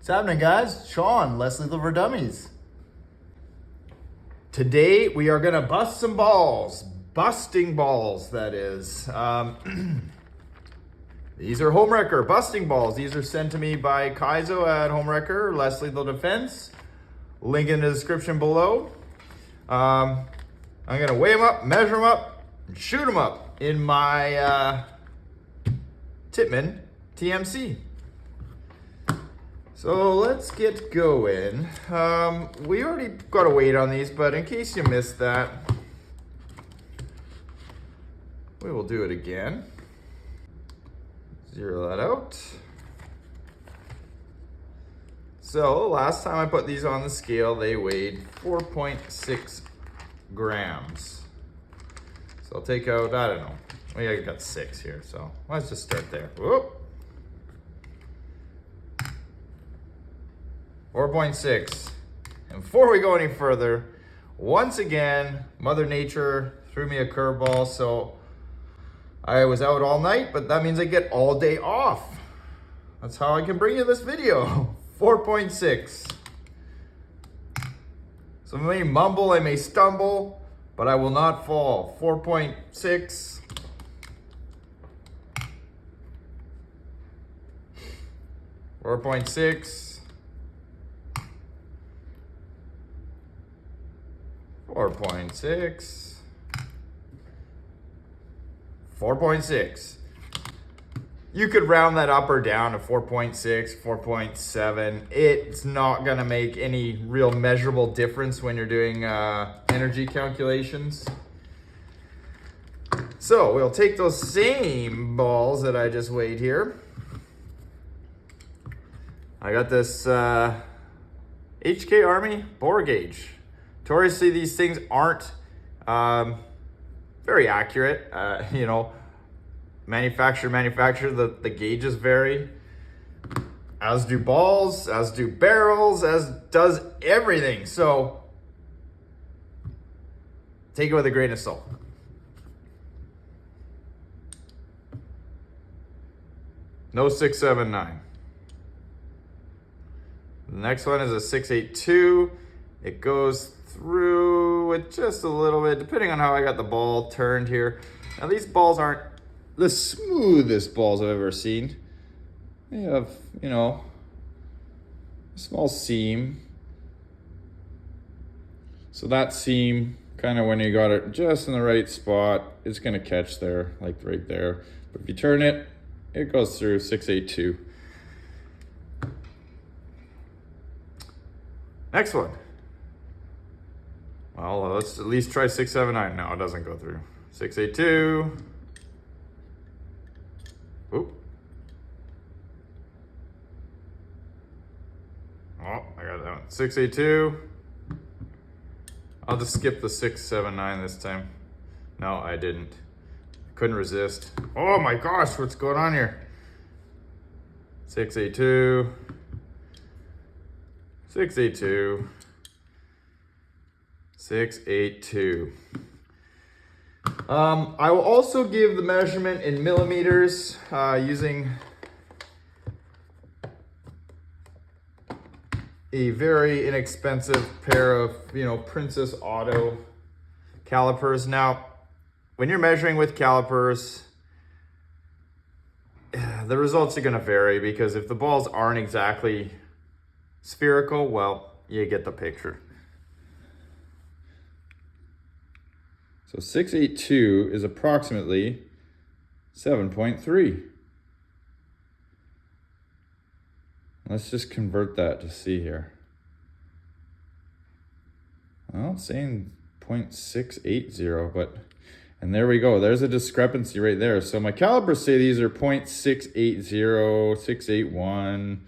What's happening, guys? Sean, Leslie Liver Dummies. Today we are gonna bust some balls. Busting balls, that is. These are HomeWreker Busting Balls. These are sent to me by Kaizo at HomeWreker, Leslie the Defense. Link in the description below. I'm gonna weigh them up, measure them up, and shoot them up in my Tippmann TMC. So let's get going. We already got a weight on these, but in case you missed that, we will do it again. Zero that out. So last time I put these on the scale, they weighed 4.6 grams. So I'll take out, I don't know, I got 6 here, so let's just start there. Whoop. 4.6. And before we go any further, once again, Mother Nature threw me a curveball, so I was out all night, but that means I get all day off. That's how I can bring you this video. 4.6. So I may mumble, I may stumble, but I will not fall. 4.6. 4.6. 4.6. 4.6. You could round that up or down to 4.6, 4.7. It's not gonna make any real measurable difference when you're doing energy calculations. So we'll take those same balls that I just weighed here. I got this HK Army bore gauge. Notoriously, these things aren't very accurate. Manufacturer, the gauges vary. As do balls, as do barrels, as does everything. So take it with a grain of salt. No 679. The next one is a 682. It goes through with just a little bit, depending on how I got the ball turned here. Now these balls aren't the smoothest balls I've ever seen. They have, a small seam. So that seam, kind of when you got it just in the right spot, it's gonna catch there, like right there. But if you turn it, it goes through 682. Next one. Well, let's at least try 679. No, it doesn't go through. 682. Oop. Oh, I got that one. 682. I'll just skip the 679 this time. No, I didn't. Couldn't resist. Oh my gosh, what's going on here? 682. 682. 682. I will also give the measurement in millimeters using a very inexpensive pair of, Princess Auto calipers. Now, when you're measuring with calipers, the results are going to vary because if the balls aren't exactly spherical, well, you get the picture. So 682 is approximately 7.3. Let's just convert that to see here. Well, it's saying 0.680, but, and there we go. There's a discrepancy right there. So my calipers say these are 0.680, 681.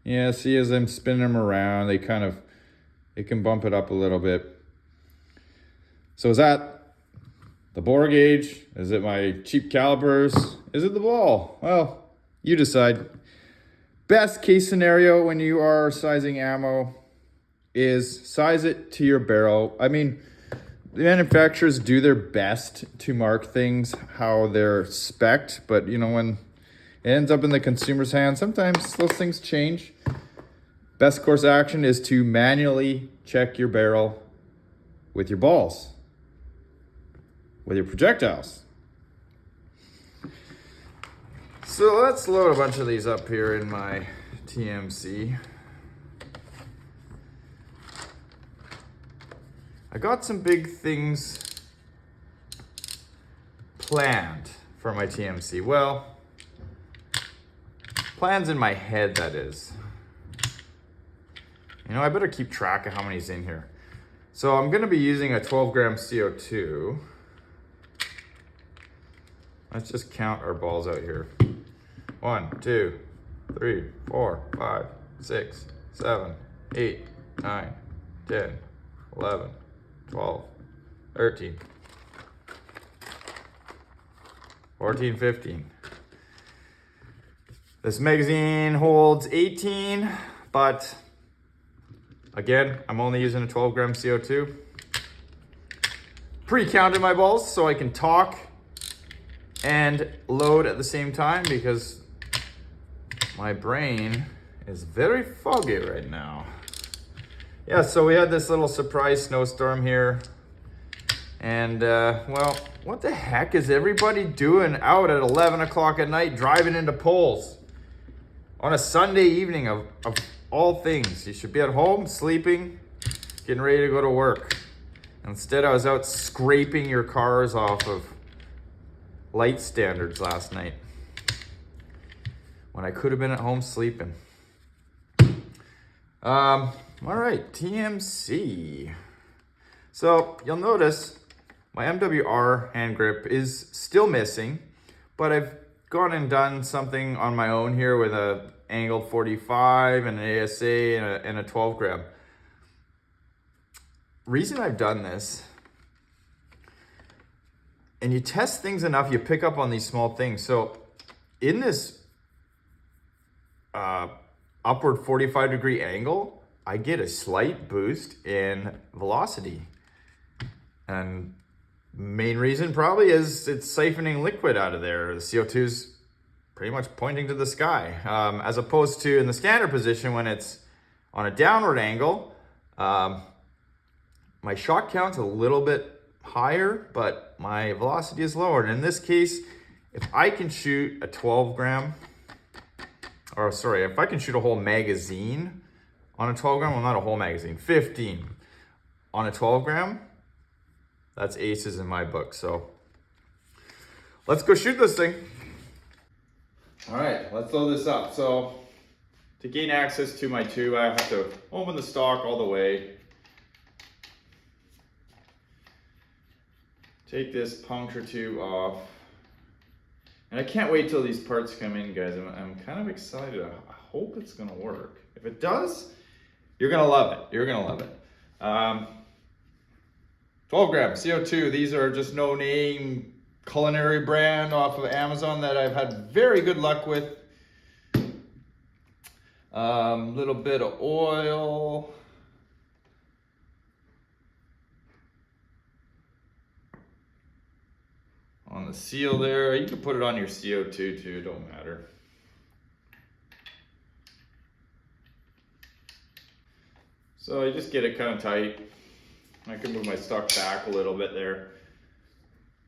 Yeah, see, as I'm spinning them around, they can bump it up a little bit. So is that the bore gauge? Is it my cheap calipers? Is it the ball? Well, you decide. Best case scenario when you are sizing ammo is size it to your barrel. I mean, the manufacturers do their best to mark things how they're spec'd, but when it ends up in the consumer's hands, sometimes those things change. Best course of action is to manually check your barrel with your balls, with your projectiles. So let's load a bunch of these up here in my TMC. I got some big things planned for my TMC. Well, plans in my head, that is. You know, I better keep track of how many's in here. So I'm gonna be using a 12 gram CO2. Let's just count our balls out here. 1, 2, 3, 4, 5, 6, 7, 8, 9, 10, 11, 12, 13, 14, 15. This magazine holds 18, but again, I'm only using a 12 gram CO2. Pre-counted my balls so I can talk and load at the same time because my brain is very foggy right now. Yeah, so we had this little surprise snowstorm here. And well, what the heck is everybody doing out at 11 o'clock at night driving into poles on a Sunday evening of all things? You should be at home sleeping, getting ready to go to work. Instead, I was out scraping your cars off of light standards last night when I could have been at home sleeping. All right, TMC. So you'll notice my MWR hand grip is still missing, but I've gone and done something on my own here with a angled 45 and an ASA and a 12 gram. Reason I've done this, and you test things enough, you pick up on these small things. So in this upward 45-degree angle, I get a slight boost in velocity. And main reason probably is it's siphoning liquid out of there. The CO2's pretty much pointing to the sky. As opposed to in the standard position when it's on a downward angle, my shot count's a little bit higher, but my velocity is lower. And in this case, if I can shoot a 12 gram, or sorry, if I can shoot a whole magazine on a 12 gram, well, not a whole magazine, 15 on a 12 gram, that's aces in my book. So let's go shoot this thing. All right, let's load this up. So to gain access to my tube, I have to open the stock all the way. Take this puncture tube off. And I can't wait till these parts come in, guys. I'm kind of excited. I hope it's gonna work. If it does, you're gonna love it. You're gonna love it. 12 gram CO2. These are just no-name culinary brand off of Amazon that I've had very good luck with. Little bit of oil. On the seal there. You can put it on your CO2 too, don't matter. So I just get it kind of tight. I can move my stock back a little bit there.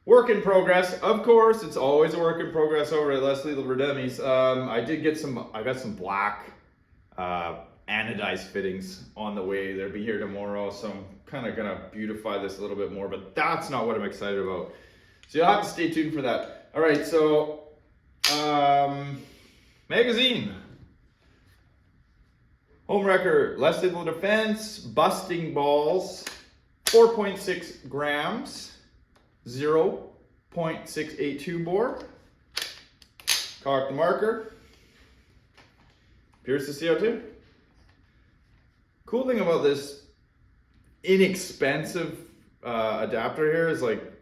Work in progress, of course. It's always a work in progress over at Leslie Verdemi's. I got some black anodized fittings on the way. They'll be here tomorrow, so I'm kind of gonna beautify this a little bit more, but that's not what I'm excited about. So you'll have to stay tuned for that. All right, so magazine. HomeWreker Leslie Defense Busting Balls, 4.6 grams, 0.682 bore. Cock the marker. Pierce the CO2. Cool thing about this inexpensive adapter here is like,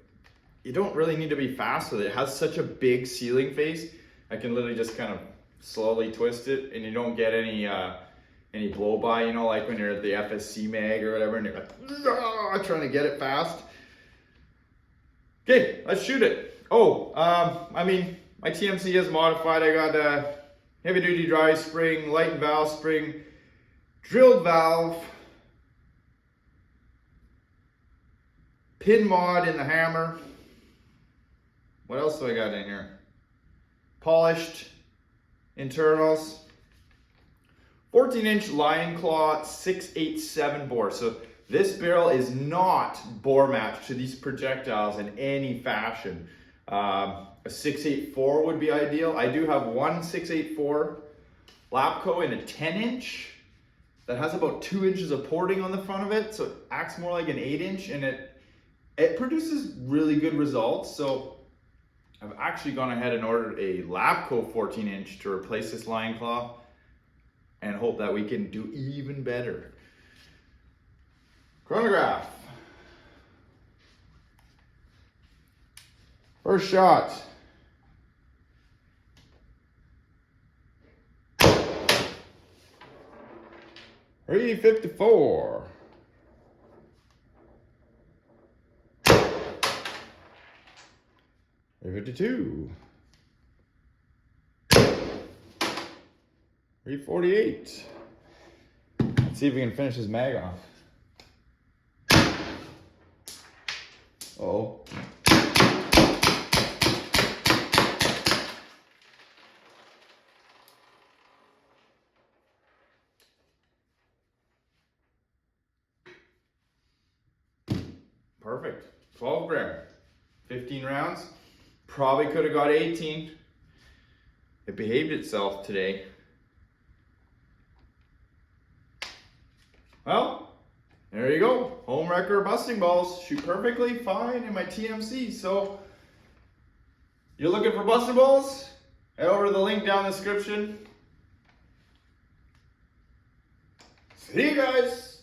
you don't really need to be fast with it. It has such a big sealing face. I can literally just kind of slowly twist it and you don't get any blow by, you know, like when you're at the FSC mag or whatever and you're like, trying to get it fast. Okay, let's shoot it. Oh, I mean, my TMC is modified. I got a heavy duty dry spring, light and valve spring, drilled valve, pin mod in the hammer. What else do I got in here? Polished internals, 14-inch lion claw 687 bore. So this barrel is not bore matched to these projectiles in any fashion. A 684 would be ideal. I do have one 684 Lapco in a 10-inch that has about 2 inches of porting on the front of it, so it acts more like an 8-inch, and it produces really good results. So I've actually gone ahead and ordered a Lapco 14-inch to replace this lion claw and hope that we can do even better. Chronograph. First shot. $354. $352. $348. Let's see if we can finish this mag off. Uh-oh. Perfect. 12 gram, 15 rounds. Probably could have got 18. It behaved itself today. Well, there you go. HomeWreker Busting Balls shoot perfectly fine in my TMC. So, you're looking for busting balls? Head over to the link down in the description. See you guys.